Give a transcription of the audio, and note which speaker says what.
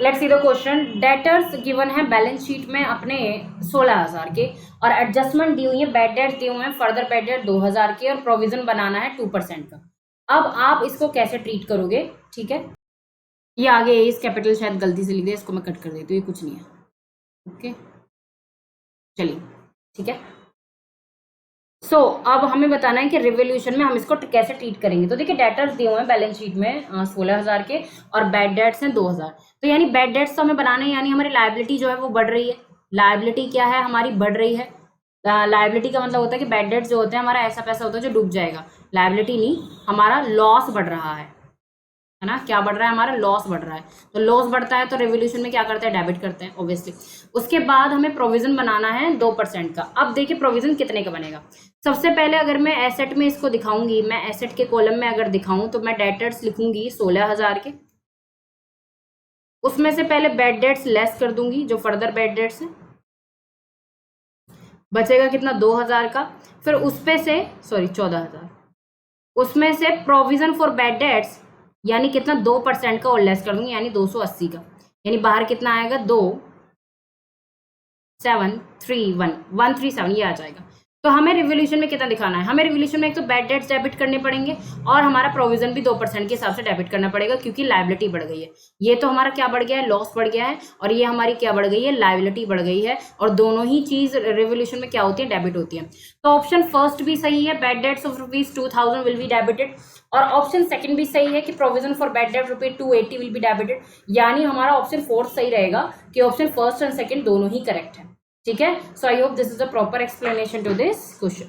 Speaker 1: Let's see the question. Debtors given है balance sheet में अपने 16,000 के, और एडजस्टमेंट दी हुई है, बैड डेट दिए हुए हैं, फर्दर बैड डेट 2,000 के, और प्रोविजन बनाना है 2% का। अब आप इसको कैसे ट्रीट करोगे? ठीक है, ये आगे इस कैपिटल शायद गलती से लिख दिया, इसको मैं कट कर देती हूँ, ये कुछ नहीं है। ओके चलिए ठीक है। सो अब हमें बताना है कि रिवोल्यूशन में हम इसको कैसे ट्रीट करेंगे। तो देखिए डेटर्स दिए हुए हैं बैलेंस शीट में 16,000 के, और बैड डेट्स हैं 2,000। तो यानी बैड डेट्स तो हमें बनाना है, यानी हमारी लायबिलिटी जो है वो बढ़ रही है। लायबिलिटी क्या है? हमारी बढ़ रही है। लायबिलिटी का मतलब होता है कि बैड डेट्स जो होते हैं हमारा ऐसा पैसा होता है जो डूब जाएगा। लायबिलिटी नहीं, हमारा लॉस बढ़ रहा है ना। क्या बढ़ रहा है? हमारा लॉस बढ़ रहा है। तो लॉस बढ़ता है तो रेवोल्यूशन में क्या करते हैं? डेबिट करते हैं ऑब्वियसली। उसके बाद हमें प्रोविजन बनाना है 2% का। अब देखिए प्रोविजन कितने का बनेगा। सबसे पहले अगर मैं एसेट में इसको दिखाऊंगी, मैं एसेट के कॉलम में अगर दिखाऊं तो मैं डेटर्स लिखूंगी 16,000 के, उसमें से पहले बैड डेट्स लेस कर दूंगी, जो फर्दर बैड डेट्स है, बचेगा कितना? 2,000 का। फिर उस पे से 14,000, उसमें से प्रोविजन फॉर बैड डेट्स यानी कितना? 2% का और लेस कर दूंगी, यानी 280 का। यानी बाहर कितना आएगा? 137 ये आ जाएगा। तो हमें रिवोल्यूशन में कितना दिखाना है? हमें रिवोल्यूशन में एक तो बैड डेट्स डेबिट करने पड़ेंगे, और हमारा प्रोविजन भी 2% के हिसाब से डेबिट करना पड़ेगा, क्योंकि लायबिलिटी बढ़ गई है। ये तो हमारा क्या बढ़ गया है? लॉस बढ़ गया है। और ये हमारी क्या बढ़ गई है? लायबिलिटी बढ़ गई है। और दोनों ही चीज रिवोल्यूशन में क्या होती है? डेबिट होती है। तो ऑप्शन फर्स्ट भी सही है, bad debts of ₹2,000 will be debited. और ऑप्शन सेकंड भी सही है कि provision for bad debt ₹280 will be debited. यानी हमारा ऑप्शन फोर्थ सही रहेगा कि ऑप्शन फर्स्ट एंड सेकंड दोनों ही करेक्ट है। ठीक है। So I hope this is the proper explanation to this question.